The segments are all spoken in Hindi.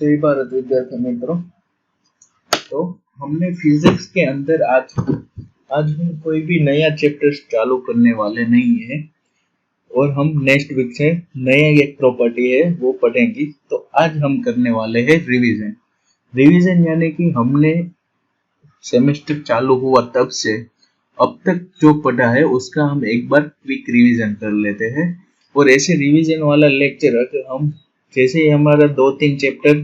जय भारत विद्यार्थी मित्रों। तो हमने फिजिक्स के अंदर आज हम कोई भी नया चैप्टर चालू करने वाले नहीं है और हम नेक्स्ट वीक से नया एक प्रॉपर्टी है वो पढ़ेंगे। तो आज हम करने वाले हैं रिवीजन यानी कि हमने सेमेस्टर चालू हुआ तब से अब तक जो पढ़ा है उसका हम एक बार क्विक रिवीजन कर लेते हैं। और ऐसे रिवीजन वाला लेक्चर अगर हम जैसे ही हमारा 2-3 चैप्टर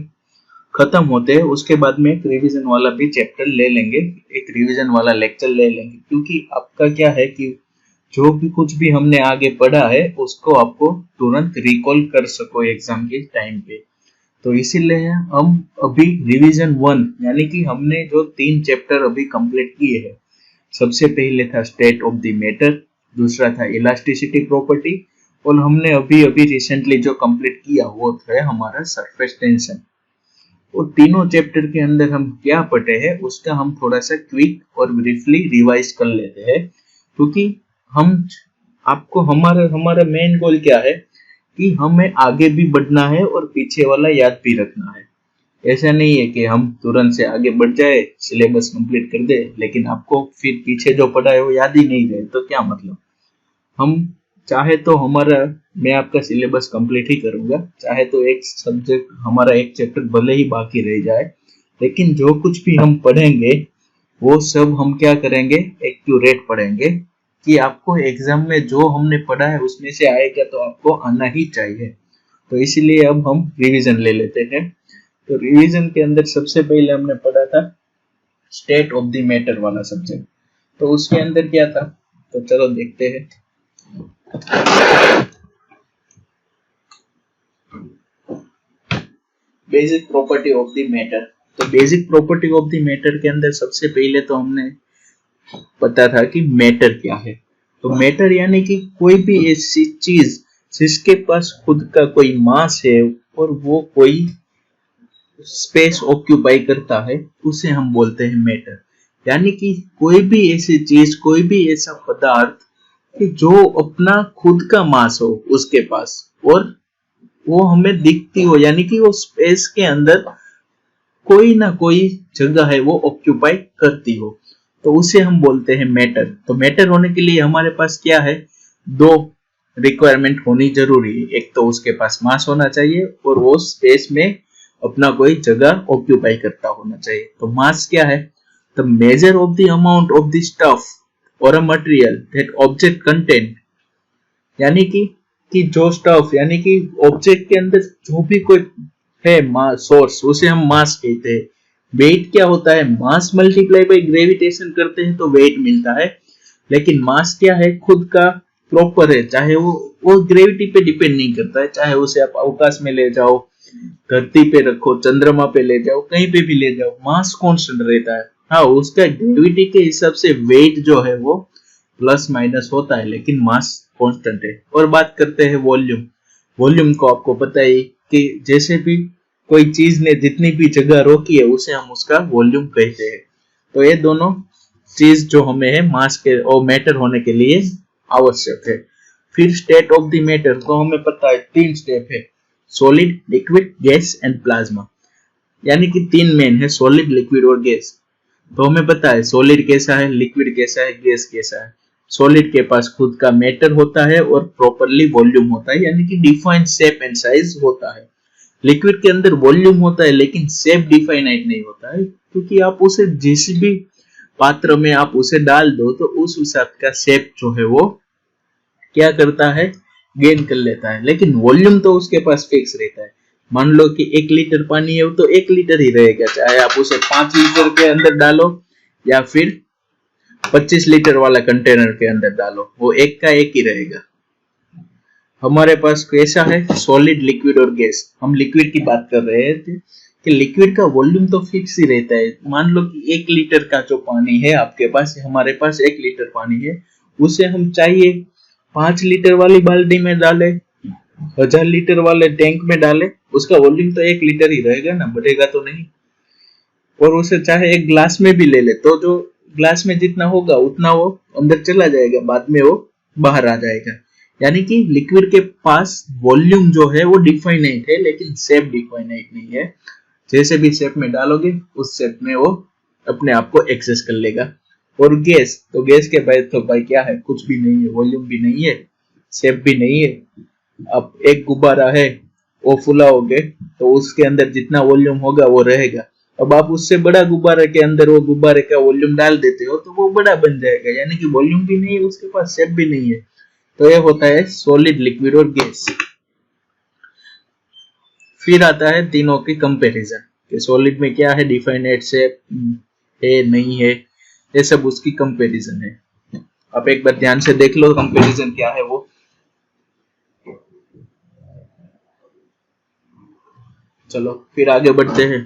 खत्म होते हैं उसके बाद में एक रिवीजन वाला भी चैप्टर ले लेंगे, एक रिवीजन वाला लेक्चर ले लेंगे, क्योंकि आपका क्या है कि जो भी कुछ भी हमने आगे पढ़ा है उसको आपको तुरंत रिकॉल कर सको एग्जाम के टाइम पे। तो इसीलिए हम अभी रिवीजन 1 यानी कि हमने जो 3 चैप्टर अभी कंप्लीट किए हैं। सबसे पहले था स्टेट ऑफ द मैटर, दूसरा था इलास्टिसिटी प्रॉपर्टी और हमने अभी रिसेंटली जो कंप्लीट किया वो है हमारा सरफेस टेंशन। और तीनों चैप्टर के अंदर हम क्या पढ़े हैं उसका हम थोड़ा सा क्विक और ब्रीफली रिवाइज कर लेते हैं, क्योंकि हम आपको हमारा मेन गोल क्या है कि हमें आगे भी बढ़ना है और पीछे वाला याद भी रखना है। ऐसा नहीं है कि हम तुरंत से आगे बढ़ जाए, सिलेबस कंप्लीट कर दे, लेकिन आपको फिर पीछे जो पढ़ा है वो याद ही नहीं रहे तो क्या मतलब। हम चाहे तो मैं आपका सिलेबस कंप्लीट ही करूंगा, चाहे तो एक सब्जेक्ट हमारा एक चैप्टर भले ही बाकी रह जाए, लेकिन जो कुछ भी हम पढ़ेंगे वो सब हम क्या करेंगे, एक्यूरेट पढ़ेंगे कि आपको एग्जाम में जो हमने पढ़ा है उसमें से आएगा तो आपको आना ही चाहिए। तो इसीलिए अब हम रिवीजन ले लेते हैं। तो रिवीजन के अंदर सबसे पहले हमने पढ़ा था स्टेट ऑफ द मैटर वाला सब्जेक्ट। तो उसके अंदर क्या था, तो चलो देखते हैं। Basic property of the matter. तो basic property of the matter के अंदर सबसे पहले तो हमने पता था कि मैटर क्या है। तो मैटर यानी कि कोई भी ऐसी चीज जिसके पास खुद का कोई मास है और वो कोई स्पेस ऑक्यूपाई करता है उसे हम बोलते हैं मैटर। यानी कि कोई भी ऐसी चीज, कोई भी ऐसा पदार्थ कि जो अपना खुद का मास हो उसके पास और वो हमें दिखती हो, यानी कि वो स्पेस के अंदर कोई ना कोई जगह है वो ऑक्यूपाई करती हो, तो उसे हम बोलते हैं मैटर। तो मैटर होने के लिए हमारे पास क्या है, 2 रिक्वायरमेंट होनी जरूरी है। एक तो उसके पास मास होना चाहिए और वो स्पेस में अपना कोई जगह ऑक्यूपाई करता होना चाहिए। तो मास क्या है, the measure of the amount of the stuff और a material that object content. यानी कि जो स्टफ यानी कि ऑब्जेक्ट के अंदर जो भी कोई है सोर्स, उसे हम मास कहते हैं। वेट क्या होता है, मास मल्टीप्लाई बाय ग्रेविटेशन करते हैं तो वेट मिलता है, लेकिन मास क्या है, खुद का प्रॉपर है, चाहे वो ग्रेविटी पे डिपेंड नहीं करता है। चाहे उसे आप अवकाश में ले जाओ, धरती पे रखो, चंद्रमा पे ले जाओ, कहीं पे भी ले जाओ, मास कांस्टेंट रहता है। हाँ, उसका ग्रेविटी के हिसाब से वेट जो है वो प्लस माइनस होता है, लेकिन मास कांस्टेंट है। और बात करते हैं वॉल्यूम को आपको पता है कि जैसे भी कोई चीज ने जितनी भी जगह रोकी है उसे हम उसका वॉल्यूम कहते हैं। तो ये दोनों चीज जो हमें है मास के और मैटर होने के लिए आवश्यक है। फिर स्टेट ऑफ द मैटर तो हमें पता है 3 स्टेप है, solid, liquid, gas and plasma. यानी कि 3 मेन है, सॉलिड, लिक्विड और गैस। तो हमें पता है सॉलिड कैसा है, लिक्विड कैसा है, गैस कैसा है। सॉलिड के पास खुद का मैटर होता है और प्रॉपर्ली वॉल्यूम होता है, यानी कि डिफाइंड शेप एंड साइज होता है। लिक्विड के अंदर वॉल्यूम होता है लेकिन शेप डिफाइनाइट नहीं होता है, क्योंकि आप उसे जिस भी पात्र में आप उसे डाल दो तो उस हिसाब का शेप जो है वो क्या करता है, गेन कर लेता है। लेकिन वॉल्यूम तो उसके पास फिक्स रहता है। मान लो कि 1 लीटर पानी है तो 1 लीटर ही रहेगा, चाहे आप उसे 5 लीटर के अंदर डालो या फिर 25 लीटर वाला कंटेनर के अंदर डालो, वो एक का एक ही रहेगा। हमारे पास कैसा है, सॉलिड, लिक्विड और गैस। हम लिक्विड की बात कर रहे थे कि लिक्विड का वॉल्यूम तो फिक्स ही रहता है। मान लो कि 1 लीटर का जो पानी है आपके पास, हमारे पास 1 लीटर पानी है, उसे हम चाहिए 5 लीटर वाली बाल्टी में डाले, 1000 लीटर वाले टैंक में डाले, उसका वॉल्यूम तो 1 लीटर ही रहेगा ना, बढ़ेगा तो नहीं। और उसे चाहे एक ग्लास में भी ले ले तो जो ग्लास में जितना होगा उतना वो अंदर चला जाएगा, बाद में वो बाहर आ जाएगा। यानी कि लिक्विड के पास वॉल्यूम जो है वो डिफाइनाइट है लेकिन शेप डिफाइनाइट नहीं है। जैसे भी शेप में डालोगे उस शेप में वो अपने आप को एक्सेस कर लेगा। और गैस, तो गैस के बाद तो भाई क्या है, कुछ भी नहीं है, वॉल्यूम भी नहीं है, शेप भी नहीं है। अब एक गुब्बारा है, वो फुलाओगे तो उसके अंदर जितना वॉल्यूम होगा वो रहेगा। अब आप उससे बड़ा गुब्बारे के अंदर वो गुब्बारे का वॉल्यूम डाल देते हो तो वो बड़ा बन जाएगा, यानी कि वॉल्यूम भी नहीं है, उसके पास शेप भी नहीं है। तो ये होता है सॉलिड, लिक्विड और गैस। फिर आता है तीनों की कंपैरिजन कि सॉलिड में क्या है, डिफाइनेट शेप है नहीं है, ये सब उसकी कंपैरिजन है। आप एक बार ध्यान से देख लो कंपैरिजन क्या है वो। चलो फिर आगे बढ़ते हैं।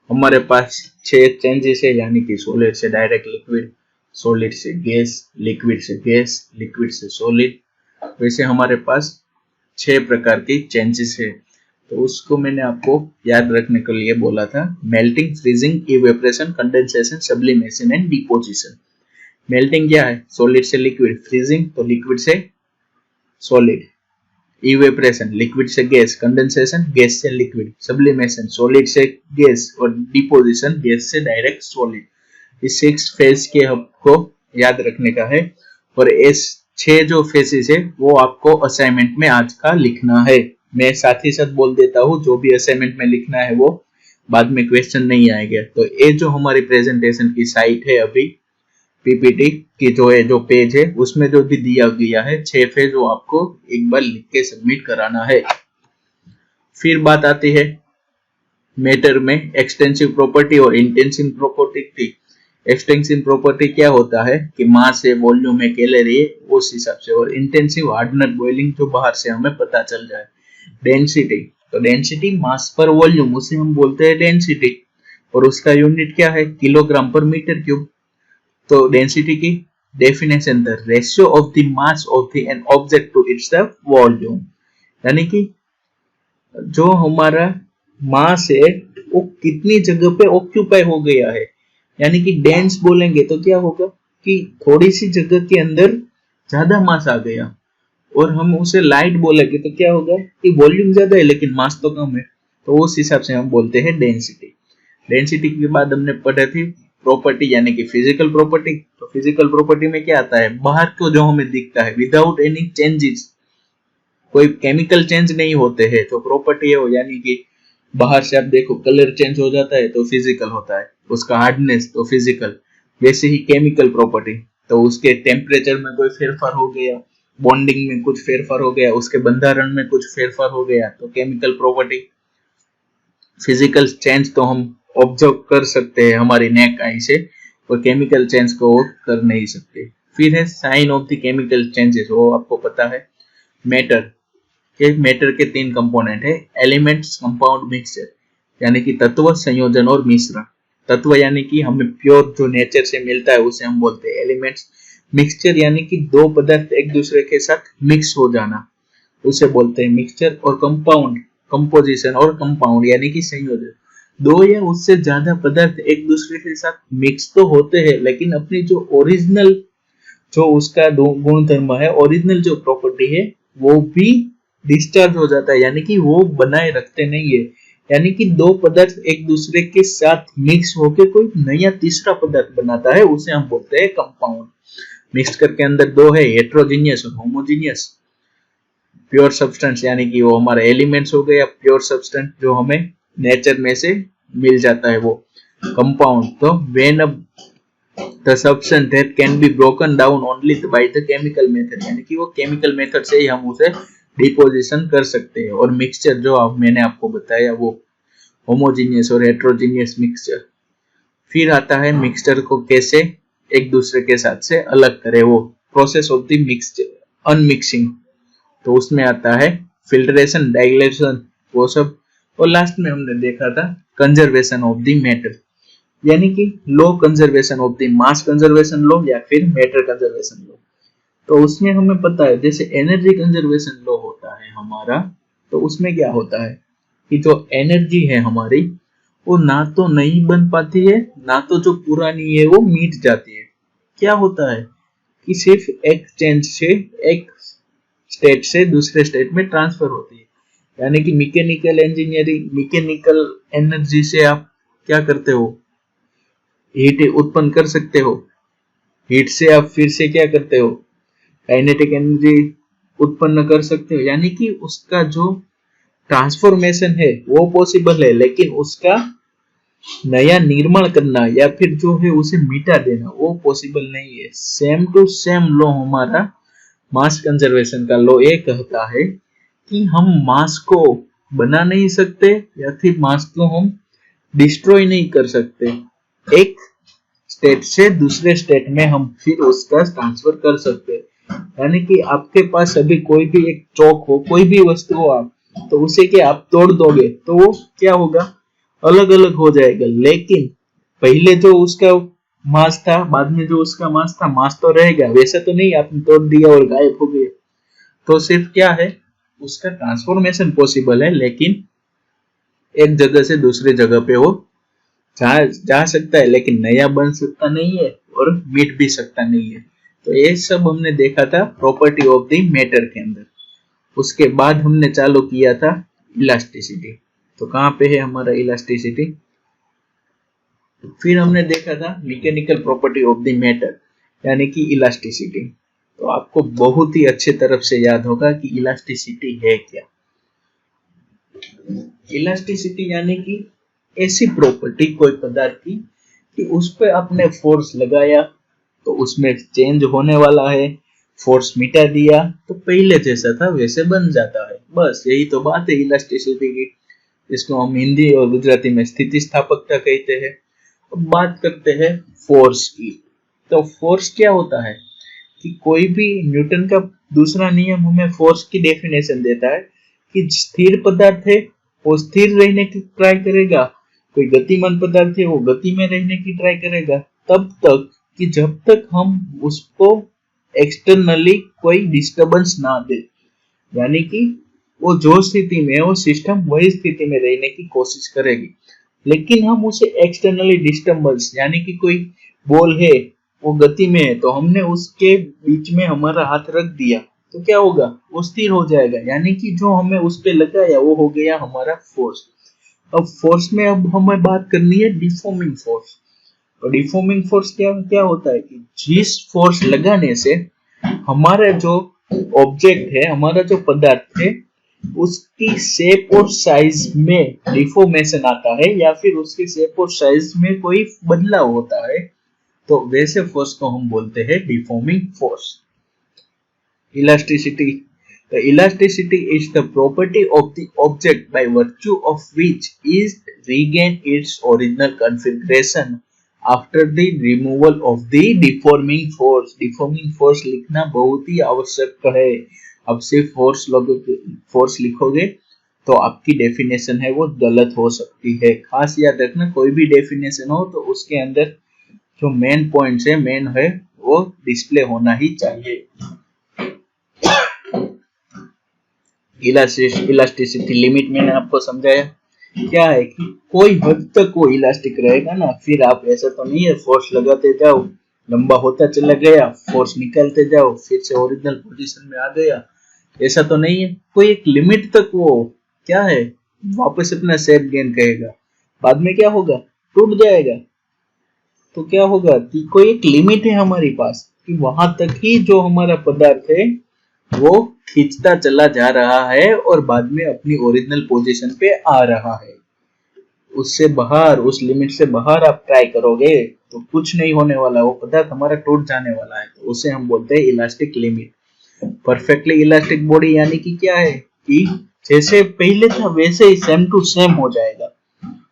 हमारे पास 6 चेंजेस है, यानी कि सॉलिड से डायरेक्ट लिक्विड, सॉलिड से गैस, लिक्विड से गैस, लिक्विड से सॉलिड। वैसे हमारे पास 6 प्रकार की चेंजेस है। तो उसको मैंने आपको याद रखने के लिए बोला था, melting, freezing, evaporation, condensation, sublimation and deposition. Melting क्या है, सॉलिड से लिक्विड, फ्रीजिंग तो लिक्विड से सॉलिड, इवेपोरेशन लिक्विड से गैस, कंडेंसेशन गैस से लिक्विड, सब्लिमेशन सॉलिड से गैस और डिपोजिशन गैस से डायरेक्ट सॉलिड। इस 6 फेज के आपको याद रखने का है। और इस 6 जो फेजेस है वो आपको असाइनमेंट में आज का लिखना है। मैं साथ ही साथ बोल देता हूँ, जो भी असाइनमेंट में लिखना है वो बाद में क्वेश्चन नहीं आएगा। तो ये जो हमारी प्रेजेंटेशन की साइट है अभी, पीपीटी की जो पेज है, उसमें जो भी दिया गया है 6 फेज, वो आपको एक बार लिख के सबमिट कराना है। फिर बात आती है मैटर में एक्सटेंसिव प्रॉपर्टी और इंटेंसिव प्रॉपर्टी की। एक्सटेंसिव प्रॉपर्टी क्या होता है कि मास है, वॉल्यूम है, कैलोरी है, उस हिसाब से। और इंटेंसिव हार्डनेस, बॉइलिंग, जो बाहर से हमें पता चल जाए। डेंसिटी, तो डेंसिटी मास पर वॉल्यूम, उसे हम बोलते हैं डेंसिटी। और उसका यूनिट क्या है, किलोग्राम पर मीटर क्यूब। तो डेंसिटी की definition, the ratio of the mass of an object to its the volume, यानी कि जो हमारा मास है वो कितनी जगह पे ऑक्यूपाई हो गया है। यानी कि डेंस बोलेंगे तो क्या होगा कि थोड़ी सी जगह के अंदर ज्यादा मास आ गया। और हम उसे लाइट बोलेंगे तो क्या होगा कि वॉल्यूम ज्यादा है लेकिन मास तो कम है। तो उस हिसाब से हम बोलते हैं डेंसिटी। डेंसिटी के बाद हमने पढ़ी थी प्रॉपर्टी, यानी कि फिजिकल प्रॉपर्टी। तो फिजिकल प्रॉपर्टी में क्या आता है, बाहर को जो हमें दिखता है विदाउट एनी चेंजेस, कोई केमिकल चेंज नहीं होते हैं, तो प्रॉपर्टी है वो। यानी कि बाहर से आप देखो कलर चेंज हो जाता है तो फिजिकल होता है, उसका हार्डनेस तो फिजिकल। वैसे ही केमिकल प्रॉपर्टी, तो उसके टेम्परेचर में कोई फेरफार हो गया, बॉन्डिंग में कुछ फेरफार हो गया, उसके बंधारण में कुछ फेरफार हो गया, तो केमिकल प्रॉपर्टी। फिजिकल चेंज तो हम ऑब्जर्व कर सकते हैं हमारी नेक आई से, और केमिकल चेंज को कर नहीं सकते। फिर है sign of the chemical changes, वो आपको पता है। मैटर के 3 कंपोनेंट है, एलिमेंट्स, कंपाउंड, मिक्सचर, यानी कि तत्व, संयोजन और मिश्रण। तत्व यानी कि हमें प्योर जो नेचर से मिलता है उसे हम बोलते हैं एलिमेंट्स। मिक्सचर यानी कि 2 पदार्थ एक दूसरे के साथ मिक्स हो जाना, उसे बोलते हैं मिक्सचर। और कंपाउंड, कंपोजिशन और कंपाउंड यानी कि संयोजन, 2 या उससे ज्यादा पदार्थ एक दूसरे के साथ मिक्स तो होते हैं लेकिन अपनी जो ओरिजिनल, जो उसका गुण धर्म है, ओरिजिनल जो प्रॉपर्टी है, वो भी डिस्चार्ज हो जाता है, यानी कि वो बनाए रखते नहीं है। यानी कि 2 पदार्थ एक दूसरे के साथ मिक्स होकर कोई नया तीसरा पदार्थ बनाता है, उसे हम बोलते हैं कंपाउंड। मिक्सचर के अंदर 2 है, हेट्रोजीनियस और होमोजीनियस। प्योर सब्सटेंस यानी कि वो हमारे एलिमेंट्स हो गए, प्योर सब्सटेंस जो हमें नेचर में से मिल जाता है वो कंपाउंड। तो when the substance that can be broken down only by the chemical method, यानी कि वो केमिकल मेथड से ही हम उसे डिपोजिशन कर सकते हैं। और मिक्सचर जो मैंने आपको बताया वो होमोजीनियस और हेट्रोजीनियस मिक्सचर। फिर आता है मिक्सचर को कैसे एक दूसरे के साथ से अलग करें, वो प्रोसेस ऑफ द मिक्सचर, अनमिक्सिंग। तो उसमें आता है फिल्ट्रेशन, डाइलेशन, वो सब। और लास्ट में हमने देखा था कंजर्वेशन ऑफ द मैटर, यानी कि law conservation of the mass conservation law या फिर मैटर कंजर्वेशन लो। तो उसमें हमें पता है जैसे एनर्जी कंजर्वेशन लो होता है हमारा, तो उसमें क्या होता है कि जो एनर्जी है हमारी वो ना तो नहीं बन पाती है, ना तो जो पुरानी है वो मिट जाती है। क्या होता है कि सिर्फ एक चेंज से एक स्टेट से दूसरे स्टेट में ट्रांसफर होती है। यानी कि मैकेनिकल इंजीनियरिंग, मैकेनिकल एनर्जी से आप क्या करते हो, हीट उत्पन्न कर सकते हो, हीट से आप फिर से क्या करते हो, काइनेटिक एनर्जी उत्पन्न कर सकते हो। यानी कि उसका जो ट्रांसफॉर्मेशन है वो पॉसिबल है, लेकिन उसका नया निर्माण करना या फिर जो है उसे मिटा देना वो पॉसिबल नहीं है। सेम टू सेम लॉ हमारा मास कंजर्वेशन का लॉ ये कहता है कि हम मास को बना नहीं सकते या फिर मास को हम डिस्ट्रॉय नहीं कर सकते। एक स्टेट से दूसरे स्टेट में हम फिर उसका ट्रांसफर कर सकते हैं। यानी कि आपके पास अभी कोई भी एक चौक हो, कोई भी वस्तु हो, आप तो उसे क्या आप तोड़ दोगे तो वो क्या होगा, अलग अलग हो जाएगा। लेकिन पहले जो उसका मास था, बाद में जो उसका मास था, मास तो रहेगा। वैसा तो नहीं आपने तोड़ दिया और गायब हो गया। तो सिर्फ क्या है, उसका ट्रांसफॉर्मेशन पॉसिबल है, लेकिन एक जगह से दूसरे जगह पे वो जा सकता है, लेकिन नया बन सकता नहीं है और मिट भी सकता नहीं है। तो ये सब हमने देखा था प्रॉपर्टी ऑफ द मैटर के अंदर। उसके बाद हमने चालू किया था इलास्टिसिटी। तो कहाँ पे है हमारा इलास्टिसिटी। फिर हमने देखा था mechanical property of the matter यानी कि इलास्टिसिटी। तो आपको बहुत ही अच्छे तरफ से याद होगा कि इलास्टिसिटी है क्या। इलास्टिसिटी यानी कि ऐसी प्रॉपर्टी कोई पदार्थ की कि उस पर आपने फोर्स लगाया तो उसमें चेंज होने वाला है, फोर्स मिटा दिया तो पहले जैसा था वैसे बन जाता है। बस यही तो बात है इलास्टिसिटी की। इसको हम हिंदी और गुजराती में स्थितिस्थापकता कहते हैं। अब बात करते हैं फोर्स की। तो फोर्स क्या होता है कि कोई भी न्यूटन का दूसरा नियम हमें फोर्स की डेफिनेशन देता है कि स्थिर पदार्थ है वो स्थिर रहने की ट्राई करेगा, कोई गतिमान पदार्थ है वो गति में रहने की ट्राई करेगा, तब तक कि जब तक हम उसको एक्सटर्नली कोई डिस्टरबेंस ना दे। यानी कि वो जो स्थिति में है वो सिस्टम वही स्थिति में रहने की कोशिश करेगी। लेकिन हम उसे एक्सटर्नली डिस्टर्बेंस, यानी कि कोई बॉल है वो गति में है तो हमने उसके बीच में हमारा हाथ रख दिया तो क्या होगा, वो स्थिर हो जाएगा। यानी कि जो हमें उस पे लगाया वो हो गया हमारा फोर्स। अब फोर्स में अब हमें बात करनी है डिफॉर्मिंग फोर्स। तो डिफॉर्मिंग फोर्स क्या क्या होता है कि जिस फोर्स लगाने से हमारा जो ऑब्जेक्ट है, हमारा जो पदार्थ है, उसकी शेप और साइज में डिफॉर्मेशन आता है या फिर उसकी शेप और साइज में कोई बदलाव होता है, तो वैसे फोर्स को हम बोलते हैं deforming force. Elasticity. The elasticity is the property of the object by virtue of which it regains its original configuration after the removal of the deforming force। deforming force लिखना बहुत ही आवश्यक है। अब सिर्फ फोर्स लिखोगे तो आपकी डेफिनेशन है वो गलत हो सकती है। खास याद रखना, कोई भी डेफिनेशन हो तो उसके अंदर जो मेन पॉइंट्स है, मेन है वो डिस्प्ले होना ही चाहिए। इलास्टिसिटी लिमिट मैंने आपको समझाया क्या है कि कोई हद तक वो इलास्टिक रहेगा ना। फिर आप ऐसा तो नहीं है फोर्स लगाते जाओ, लंबा होता चला गया, फोर्स निकालते जाओ, फिर से ओरिजिनल पोजीशन में आ गया, ऐसा तो नहीं है। कोई एक लिमिट तक वो क्या है वापस अपना शेप गेन करेगा, बाद में क्या होगा, टूट जाएगा। तो क्या होगा कि कोई एक लिमिट है हमारे पास कि वहां तक ही जो हमारा पदार्थ है वो खींचता चला जा रहा है और बाद में अपनी ओरिजिनल पोजीशन पे आ रहा है। उससे बाहर, उस लिमिट से बाहर आप ट्राई करोगे तो कुछ नहीं होने वाला, वो पदार्थ हमारा टूट जाने वाला है। तो उसे हम बोलते हैं elastic limit. Perfectly elastic body यानी कि क्या है कि जैसे पहले था वैसे ही सेम टू सेम हो जाएगा,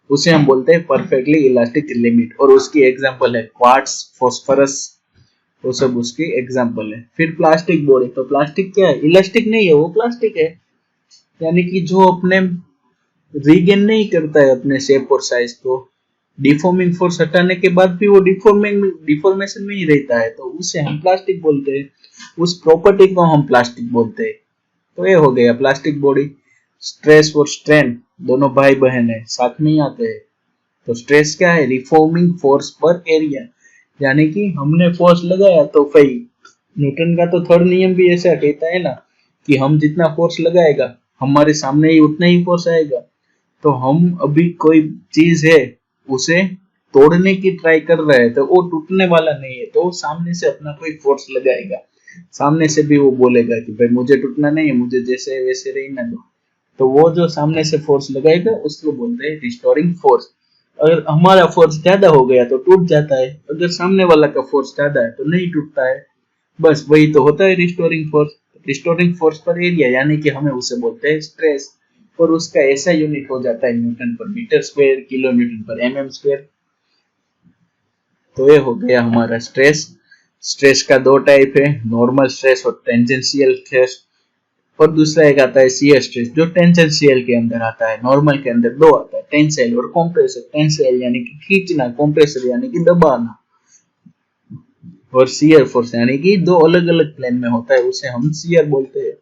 उसे हम बोलते हैं परफेक्टली इलास्टिक लिमिट। और उसकी एग्जांपल है क्वार्ट्ज, फास्फोरस, वो सब उसकी एग्जांपल है। फिर प्लास्टिक बॉडी। तो प्लास्टिक क्या है, इलास्टिक नहीं है, वो प्लास्टिक है। यानी कि जो अपने रीगेन नहीं करता है अपने शेप और साइज को, डिफॉर्मिंग फोर्स हटाने के बाद भी वो डिफॉर्मेशन में ही रहता है, तो उसे हम प्लास्टिक बोलते हैं। उस प्रॉपर्टी को हम प्लास्टिक बोलते हैं। तो ये हो गया प्लास्टिक बॉडी। स्ट्रेस और स्ट्रेन दोनों भाई बहन है, साथ में ही आते हैं। तो स्ट्रेस क्या है, रिफॉर्मिंग फोर्स पर एरिया। यानी कि हमने फोर्स लगाया तो भाई न्यूटन का तो थर्ड नियम भी ऐसा कहता है ना कि हम जितना फोर्स लगाएगा हमारे सामने ही उतना ही फोर्स आएगा। तो हम अभी कोई चीज है उसे तोड़ने की ट्राई कर रहे हैं तो वो टूटने वाला नहीं है, तो सामने से अपना कोई फोर्स लगाएगा, सामने से भी वो बोलेगा कि भाई मुझे टूटना नहीं है, मुझे जैसे वैसे रहने दो। तो वो जो सामने से फोर्स लगाएगा उसको बोलते हैं रिस्टोरिंग फोर्स। अगर हमारा फोर्स ज्यादा हो गया तो टूट जाता है, अगर सामने वाला का फोर्स ज्यादा है तो नहीं टूटता है। बस वही तो होता है रिस्टोरिंग फोर्स। रिस्टोरिंग फोर्स पर एरिया यानी कि हमें उसे बोलते हैं स्ट्रेस, और उसका ऐसा यूनिट हो जाता है न्यूटन पर मीटर स्क्वायर, किलो न्यूटन पर एमएम स्क्वायर। तो ये हो गया हमारा स्ट्रेस। स्ट्रेस का दो टाइप है, नॉर्मल स्ट्रेस और टेंजेंशियल स्ट्रेस। और दूसरा एक आता है शियर स्ट्रेस जो टेंजेंशियल के अंदर आता है, नॉर्मल के अंदर दो आता है, टेंसाइल और कंप्रेसर। टेंसाइल यानी कि खींचना, कंप्रेसर यानी कि दबाना, और शियर फोर्स यानी कि दो अलग अलग प्लेन में होता है, उसे हम शियर बोलते हैं।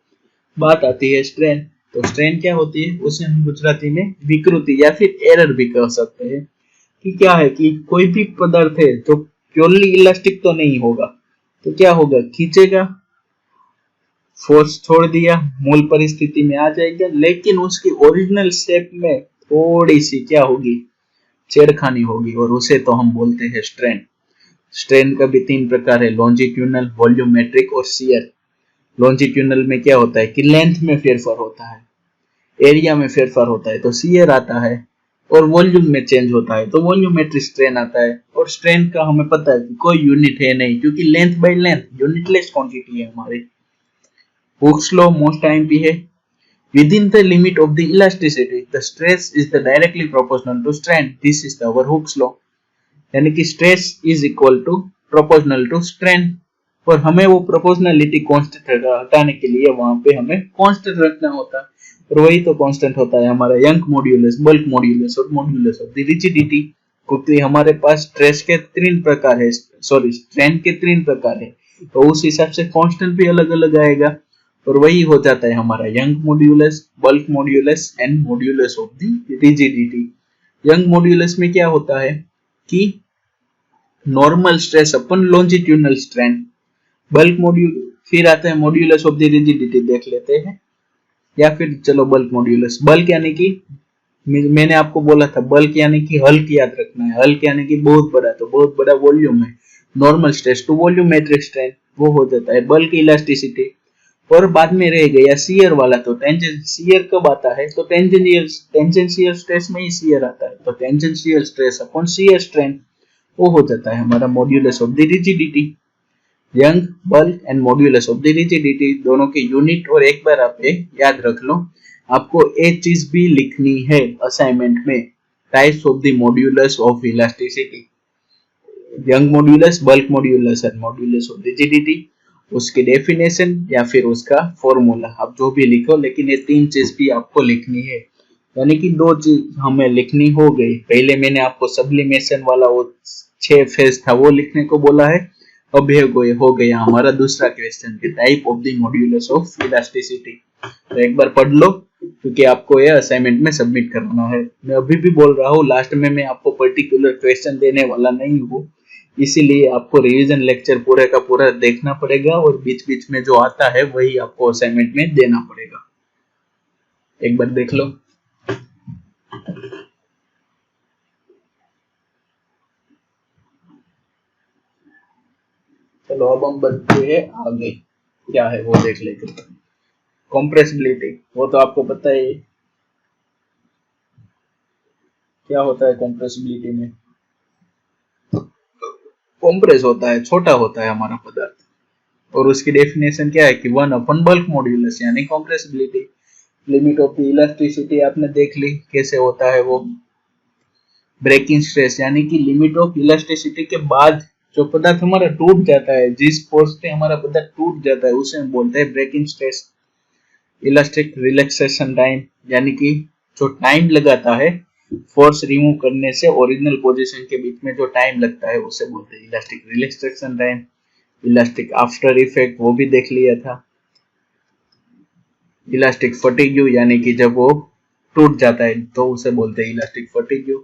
बात आती है स्ट्रेन। तो स्ट्रेन क्या होती है, उसे हम गुजराती में विकृति या फिर एरर भी कह सकते हैं। कि क्या है कि कोई भी पदार्थ है तो प्योरली इलास्टिक तो नहीं होगा, तो क्या होगा, खींचेगा, फोर्स छोड़ दिया, मूल परिस्थिति में आ जाएगा, लेकिन उसकी ओरिजिनल शेप में थोड़ी सी क्या होगी, छेड़खानी होगी, और उसे तो हम बोलते हैं स्ट्रेन। स्ट्रेन का भी तीन प्रकार है, लॉन्जिट्यूडनल, वॉल्यूमेट्रिक और शियर। लॉन्जिट्यूडनल में क्या होता है कि लेंथ में फेरफार होता है, एरिया में फेरफार होता है तो शियर आता है, और वॉल्यूम में चेंज होता है तो वॉल्यूमेट्रिक स्ट्रेन आता है। और स्ट्रेन का हमें पता है कि कोई यूनिट है नहीं, क्योंकि length by length unitless quantity है हमारी। हुक्स लॉ मोस्ट टाइम भी है। Within the limit of the elasticity, the stress is the directly proportional to strain. This is our Hooke's law. यानी कि stress is equal to proportional to strain, और हमें वो प्रोपोर्शनलिटी कांस्टेंट हटाने के लिए वहां पे हमें कांस्टेंट रखना होता है, और वही तो कांस्टेंट होता है हमारा यंग मॉड्यूलस, बल्क मॉड्यूलस और मॉड्यूलस ऑफ द रिजिडिटी। क्योंकि हमारे पास स्ट्रेस के तीन प्रकार है, सॉरी स्ट्रेन के तीन प्रकार है, तो उस हिसाब से कांस्टेंट भी अलग अलग आएगा, और वही हो जाता है हमारा young modulus, bulk modulus and modulus of the rigidity. Young modulus में क्या होता है कि नॉर्मल स्ट्रेस अपन लॉन्जिट्यूडनल स्ट्रेन, बल्क मॉड्यूल, फिर आता है मॉड्यूलस ऑफ द रिजिडिटी देख लेते हैं, या फिर चलो बल्क मॉड्यूलस। बल्क यानी कि मैंने आपको बोला था बल्क यानी कि हल्क याद रखना है, हल्क यानी कि बहुत बड़ा, तो बहुत बड़ा वॉल्यूम है। Normal stress to volumetric strain वो हो जाता है बल्क इलास्टिसिटी। और बाद में रह गया शियर वाला, तो शियर कब आता है, तो टेंजेंशियल स्ट्रेस में ही शियर आता है, तो tangential stress upon shear strain वो हो जाता है हमारा modulus of the rigidity. Young, bulk and modulus of the rigidity दोनों के यूनिट, और एक बार आप याद रख लो, आपको एक चीज भी लिखनी है असाइनमेंट में, types of the modulus of elasticity, young modulus, bulk modulus and modulus of rigidity, उसकी डेफिनेशन या फिर उसका फॉर्मूला, आप जो भी लिखो, लेकिन ये तीन चीज भी आपको लिखनी है। यानी कि दो चीज हमें लिखनी हो गई। पहले मैंने आपको सब्लिमेशन वाला वो 6 फेज था वो लिखने को बोला है, अब हो गया हमारा दूसरा क्वेश्चन के type of the modulus of elasticity. तो एक बार पढ़ लो, क्योंकि आपको ये असाइनमेंट में सबमिट करना है। मैं अभी भी बोल रहा हूँ, लास्ट में मैं आपको पर्टिकुलर क्वेश्चन देने वाला नहीं हूँ, इसीलिए आपको रिवीजन लेक्चर पूरे का पूरा देखना पड़ेगा, और बीच बीच में जो आता है वही आपको असाइनमेंट में देना पड़ेगा। एक बार देख लो। चलो अब हम बढ़ते हैं आगे, क्या है वो देख लेते हैं। कंप्रेसिबिलिटी, वो तो आपको पता है क्या होता है। कंप्रेसिबिलिटी में कंप्रेस होता है, छोटा होता है हमारा पदार्थ, और उसकी डेफिनेशन क्या है कि 1 बल्क मॉड्यूलस यानी compressibility. Limit of the elasticity आपने देख ली कैसे होता है वो। ब्रेकिंग स्ट्रेस यानी कि लिमिट ऑफ इलास्टिसिटी के बाद जो पदार्थ हमारा टूट जाता है, जिस फोर्स से हमारा पदार्थ टूट जाता है उसे हम बोलते हैं breaking stress. Elastic relaxation time यानी कि जो टाइम लगाता है फोर्स रिमूव करने से ओरिजिनल पोजीशन के बीच में जो टाइम लगता है उसे बोलते हैं elastic relaxation time. Elastic after effect वो भी देख लिया था। इलास्टिक फटीग्यू यानी कि जब वो टूट जाता है तो उसे बोलते हैं इलास्टिक फटीग्यू।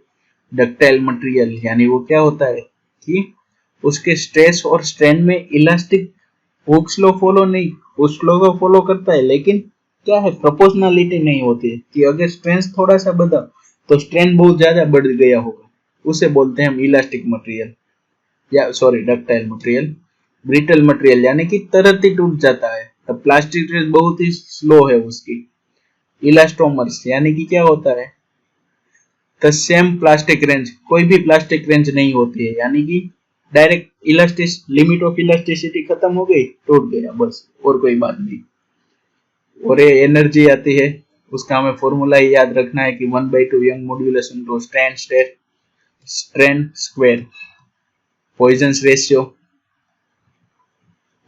डक्टाइल मटेरियल यानी वो क्या होता है कि उसके स्ट्रेस और स्ट्रेन में इलास्टिक हुक्स लॉ फॉलो नहीं, हुक्स लॉ को फॉलो करता है, लेकिन क्या है, प्रोपोर्शनलिटी नहीं होती है कि अगर स्ट्रेंथ थोड़ा सा बढ़ा तो स्ट्रेन बहुत ज्यादा बढ़ गया होगा, उसे बोलते हैं हम इलास्टिक मटेरियल, या sorry ductile material. Brittle material यानी कि तुरंत ही टूट जाता है, तो प्लास्टिक रेंज बहुत ही स्लो है उसकी। इलास्टोमर्स यानी कि क्या होता है, द सेम प्लास्टिक रेंज, कोई भी प्लास्टिक रेंज नहीं होती है, यानी कि डायरेक्ट इलास्टिस लिमिट ऑफ इलास्टिसिटी खत्म हो गई, टूट गया बस, और कोई बात नहीं। और ये एनर्जी आती है, उसका हमें फॉर्मूला ही याद रखना है कि 1/2 Young modulus into strain square. Poisson's ratio,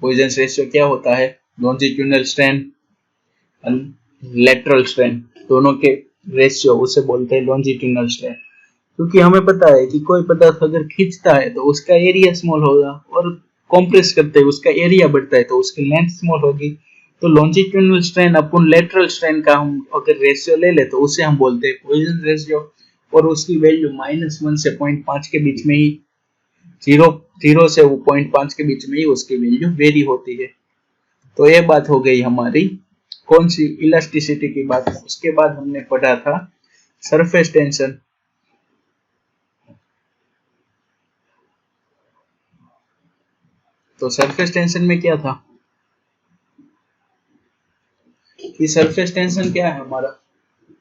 Poisson's ratio क्या होता है, लॉन्जिट्यूडनल स्ट्रेन लेटरल स्ट्रेन दोनों के रेशियो, उसे बोलते हैं लॉन्जिट्यूडनल स्ट्रेन। क्योंकि हमें पता है कि कोई पदार्थ अगर खींचता है तो उसका एरिया स्मॉल होगा, और कॉम्प्रेस करते हैं उसका एरिया बढ़ता है तो उसकी लेंथ स्मॉल होगी। तो लॉन्जिट्यूडनल स्ट्रेन अपन लेटरल स्ट्रेन का हम अगर रेशियो ले ले तो उसे हम बोलते हैं पॉइजन रेशियो, और उसकी वैल्यू -1 से 0.5 के बीच में ही, 0 से 0.5 के बीच में ही उसकी वैल्यू वेरी होती है। तो ये बात हो गई हमारी कौन सी, इलास्टिसिटी की बात। उसके बाद हमने पढ़ा था सरफेस टेंशन। तो सरफेस टेंशन में क्या था कि सरफेस टेंशन क्या है हमारा,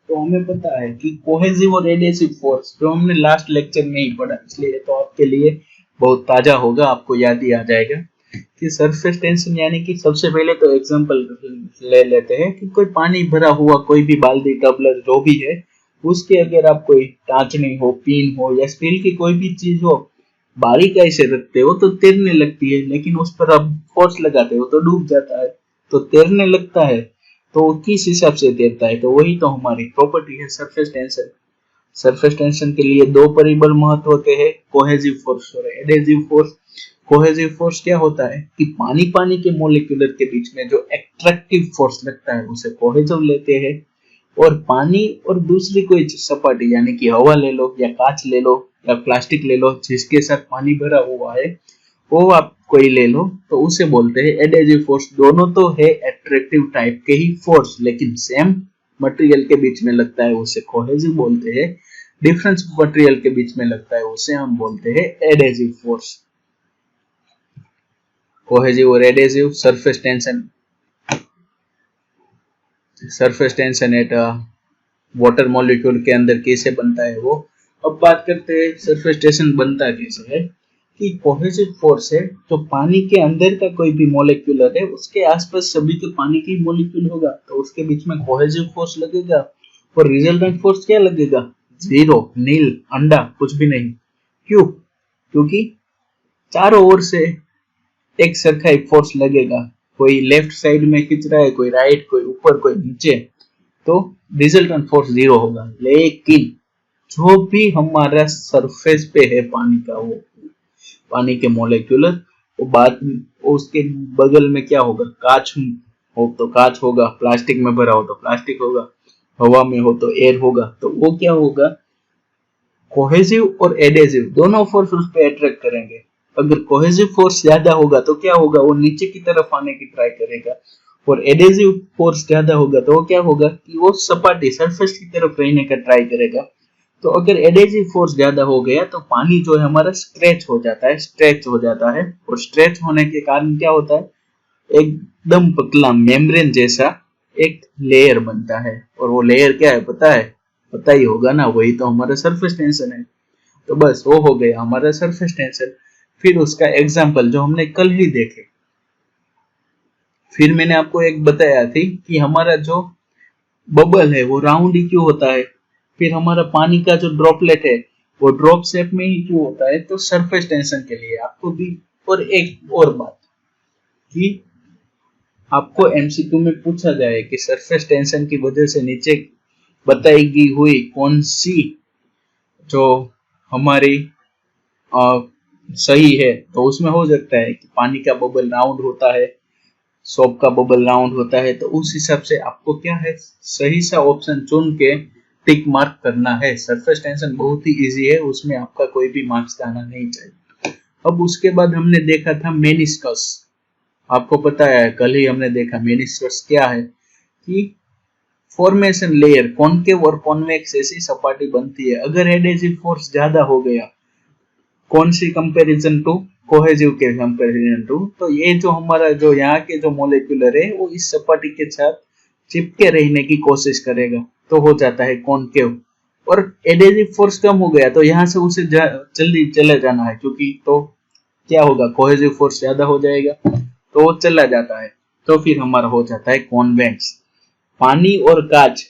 तो हमें पता है कि कोहेसिव और एडेसिव फोर्स, जो हमने लास्ट लेक्चर में ही पढ़ा, इसलिए तो आपके लिए बहुत ताजा होगा, आपको याद ही आ जाएगा कि सरफेस टेंशन यानी कि सबसे पहले तो एग्जांपल ले लेते हैं कि कोई पानी भरा हुआ कोई भी बाल्टी टबलर जो भी है, उसके अगर आप कोई टांचनी हो, पिन हो या स्टील की कोई भी चीज हो, बारीकाई से रखते हो तो तैरने लगती है, लेकिन उस पर आप फोर्स लगाते हो तो डूब जाता है, तो तैरने लगता है। तो किस हिसाब से तैरता है, तो वही तो हमारी प्रॉपर्टी है सरफेस टेंशन। सरफेस टेंशन के लिए दो परिबल महत्व होते हैं, कोहेसिव फोर्स और एडेसिव फोर्स। कोहेसिव फोर्स क्या होता है कि पानी पानी के मॉलिक्यूलर के बीच में जो एट्रैक्टिव फोर्स लगता है उसे कोहेसिव लेते हैं, और पानी और दूसरी कोई सपाटी यानी कि हवा ले लो या कांच ले लो या प्लास्टिक ले लो जिसके साथ पानी भरा हुआ है, वो आप कोई ले लो, तो उसे बोलते हैं एडेसिव फोर्स। दोनों तो है एट्रैक्टिव टाइप के ही फोर्स, लेकिन सेम मटेरियल के बीच में लगता है उसे कोहेसिव बोलते हैं, डिफरेंस मटेरियल के बीच में लगता है उसे हम बोलते हैं एडेसिव फोर्स। कोहेसिव और adhesive surface tension, surface tension eight water molecule के अंदर कैसे बनता है वो। अब बात करते हैं सरफेस टेंशन बनता कैसे है, कि कोहेसिव फोर्स है तो पानी के अंदर का कोई भी मॉलिक्यूलर है उसके आसपास सभी के पानी की मॉलिक्यूल होगा, तो उसके बीच में कोहेसिव फोर्स लगेगा, और रिजल्टेंट फोर्स क्या लगेगा, जीरो, नील, अंडा, कुछ भी नहीं। क्यों, क्योंकि चारों ओर से एक सरखा एक फोर्स लगेगा, कोई लेफ्ट साइड में खींच रहा है, कोई राइट, कोई ऊपर, कोई नीचे, तो रिजल्टेंट फोर्स जीरो होगा। लेकिन जो भी हमारा सरफेस पे है पानी का, वो पानी के मॉलिक्यूलर, वो बाद उसके बगल में क्या होगा, कांच हो तो कांच होगा, प्लास्टिक में भरा हो तो प्लास्टिक होगा, हवा में हो तो एयर होगा, तो वो क्या होगा, कोहेसिव और एडेसिव दोनों फोर्स उस पे अट्रैक्ट करेंगे। अगर कोहेसिव फोर्स ज्यादा होगा तो क्या होगा, वो नीचे की तरफ आने की ट्राई करेगा, और एडेसिव फोर्स ज्यादा होगा तो वो क्या होगा कि वो सपाटी सरफेस की तरफ रहने का ट्राई करेगा। तो अगर एडेसिव फोर्स ज्यादा हो गया तो पानी जो है हमारा स्ट्रेच हो जाता है, स्ट्रेच हो जाता है, और स्ट्रेच होने के कारण क्या होता है, एकदम पतला मेम्ब्रेन जैसा एक लेयर बनता है, और वो लेयर क्या है पता है, पता ही होगा ना, वही तो हमारा सरफेस टेंशन है। तो बस वो हो गया हमारा सरफेस टेंशन। फिर उसका एग्जांपल जो हमने कल ही देखे, फिर मैंने आपको एक बताया थी कि हमारा जो बबल है वो राउंड ही क्यों होता है, फिर हमारा पानी का जो ड्रॉपलेट है वो ड्रॉप शेप में ही क्यों होता है, तो सरफेस टेंशन के लिए आपको भी। और एक और बात कि आपको एमसीक्यू में पूछा जाए कि सरफेस टेंशन की वजह से नीचे बताई गई हुई कौन सी जो हमारी सही है, तो उसमें हो सकता है कि पानी का बबल राउंड होता है, सोप का बबल राउंड होता है, तो उस हिसाब से आपको क्या है, सही सा ऑप्शन चुन के टिक मार्क करना है। सरफेस टेंशन बहुत ही इजी है, उसमें आपका कोई भी मार्क्स जाना नहीं चाहिए। अब उसके बाद हमने देखा था मेनिस्कस। आपको पता है कल ही हमने देखा मेनिस्कस क्या है, कि फॉर्मेशन लेयर कॉनकेव और कॉन्वेक्स ऐसी सपाटी बनती है। अगर एडेसिव फोर्स ज्यादा हो गया, कौन सी कंपैरिजन टू कोहेसिव के कंपैरिजन टू, तो ये जो हमारा जो यहाँ के जो मोलिक्यूलर है वो इस सपाटी के साथ चिपके रहने की कोशिश करेगा, तो हो जाता है कॉनकेव। और एडेसिव फोर्स कम हो गया तो यहाँ से उसे जल्दी चले जाना है, क्योंकि तो क्या होगा, कोहेसिव फोर्स ज्यादा हो जाएगा तो वो चला जाता है, तो फिर हमारा हो जाता है कॉन्वेक्स। पानी और कांच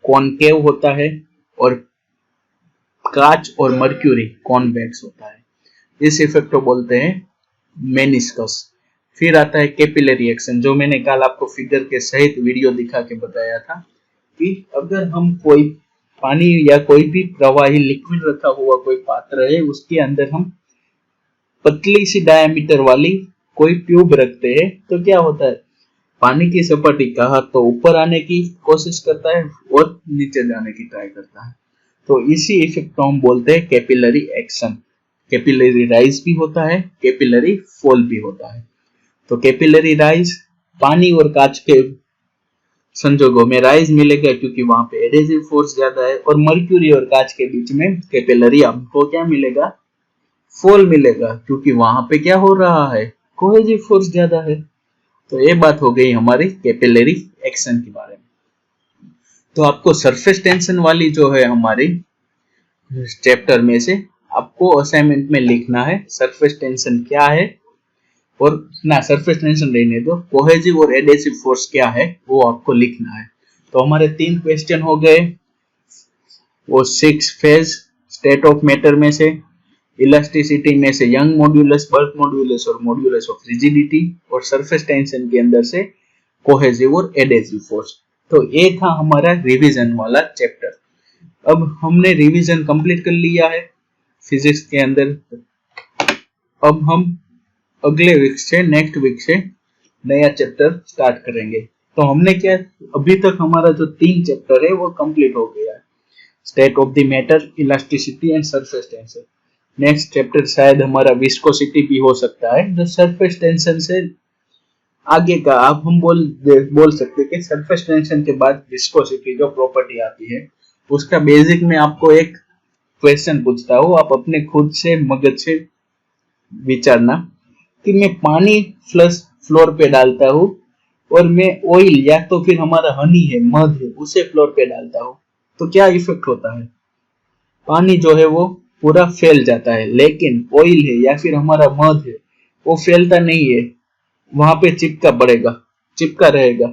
कॉनकेव होता है और कांच और मर्क्यूरी कॉन्वेक्स होता है। इस इफेक्ट को बोलते हैं मेनिस्कस। फिर आता है कैपिलरी एक्शन, जो मैंने कल आपको फिगर के सहित वीडियो दिखा के बताया था कि अगर हम कोई पानी या कोई भी प्रवाही लिक्विड रखा हुआ कोई पात्र है, उसके अंदर हम पतली सी डायमीटर वाली कोई ट्यूब रखते हैं, तो क्या होता है, पानी की सपाटी का हाथ तो ऊपर आने की कोशिश करता है और नीचे जाने की ट्राई करता है। तो इसी इफेक्ट को हम बोलते हैं कैपिलरी एक्शन। कैपिलरी राइज भी होता है, कैपिलरी फॉल भी होता है। तो कैपिलरी राइज पानी और कांच के संजोगों में राइज मिलेगा क्योंकि वहां पे एडेसिव फोर्स ज्यादा है, और मर्क्यूरी और कांच के बीच में कैपिलरी आपको क्या मिलेगा, फॉल मिलेगा, क्योंकि वहां पे क्या हो रहा है, कोहेसिव फोर्स ज्यादा है। तो ये बात हो गई हमारी कैपिलरी एक्शन के बारे में। तो आपको सरफेस टेंशन वाली जो है हमारी चैप्टर में से आपको असाइनमेंट में लिखना है सरफेस टेंशन क्या है, और ना सरफेस टेंशन रहने दो, कोहेसिव और एडेसिव फोर्स क्या है वो आपको लिखना है। तो हमारे 3 क्वेश्चन हो गए, वो 6 फेज स्टेट ऑफ मैटर में से, इलास्टिसिटी में से यंग मॉड्यूलस, बल्क मॉड्यूलस और मॉड्यूलस ऑफ रिजिडिटी, और सरफेस टेंशन के अंदर से कोहेसिव और एडेसिव फोर्स। तो ये था हमारा रिवीजन वाला चैप्टर। अब हमने रिवीजन कंप्लीट कर लिया है फिजिक्स के अंदर। अब हम अगले वीक से, नेक्स्ट वीक से नया चैप्टर स्टार्ट करेंगे। तो हमने क्या, अभी तक हमारा जो 3 चैप्टर है वो कंप्लीट हो गया है, state of the matter, elasticity and surface tension. Next chapter शायद हमारा विस्कोसिटी भी हो सकता है, जो सरफेस टेंशन से आगे का आप हम बोल सकते हैं कि सरफेस टेंशन के बाद विस्कोसिटी जो प्रॉपर्टी आती है, उसका बेसिक में आपको एक क्वेश्चन पूछता हूँ, आप अपने खुद से मगज से विचारना कि मैं पानी फ्लोर पे डालता हूँ और मैं ऑयल या तो फिर हमारा हनी है, मध है, उसे फ्लोर पे डालता हूँ, तो क्या इफेक्ट होता है, पानी जो है वो पूरा फैल जाता है, लेकिन ऑयल है या फिर हमारा मध है वो फैलता नहीं है, वहां पे चिपका रहेगा।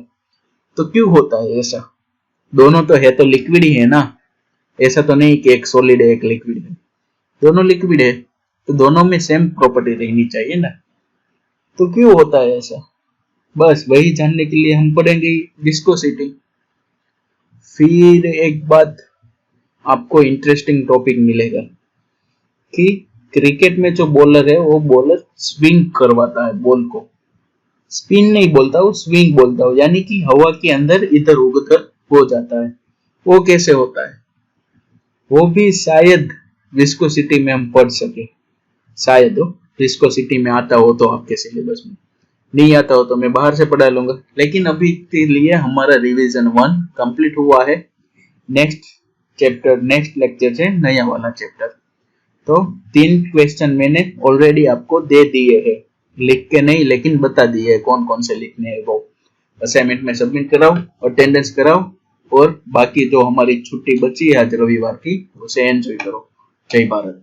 तो क्यों होता है ऐसा, दोनों तो है, तो लिक्विड ही है ना, ऐसा तो नहीं कि एक सॉलिड है एक लिक्विड है, दोनों लिक्विड है, तो दोनों में सेम प्रॉपर्टी रहनी चाहिए ना। तो क्यों होता है ऐसा, बस वही जानने के लिए हम पढ़ेंगे विस्कोसिटी। फिर एक बात आपको इंटरेस्टिंग टॉपिक मिलेगा कि क्रिकेट में जो बॉलर है वो बॉलर स्विंग करवाता है बॉल को, स्पिन नहीं बोलता हूँ, स्विंग बोलता हूँ, यानी कि हवा के अंदर इधर उधर हो जाता है। वो कैसे होता है, वो भी शायद विस्कोसिटी में हम पढ़ सके, शायद विस्कोसिटी में आता हो तो आपके सिलेबस में, नहीं आता हो तो मैं बाहर से पढ़ा लूंगा। लेकिन अभी के लिए हमारा रिवीजन 1 कंप्लीट हुआ है। नेक्स्ट लेक्चर से नया वाला चैप्टर। तो 3 क्वेश्चन मैंने ऑलरेडी आपको दे दिए हैं, लिख के नहीं लेकिन बता दिए है कौन कौन से लिखने हैं। वो असाइनमेंट में सबमिट कराओ, अटेंडेंस कराओ, और बाकी जो हमारी छुट्टी बची है आज रविवार की उसे एंजॉय करो। जय भारत।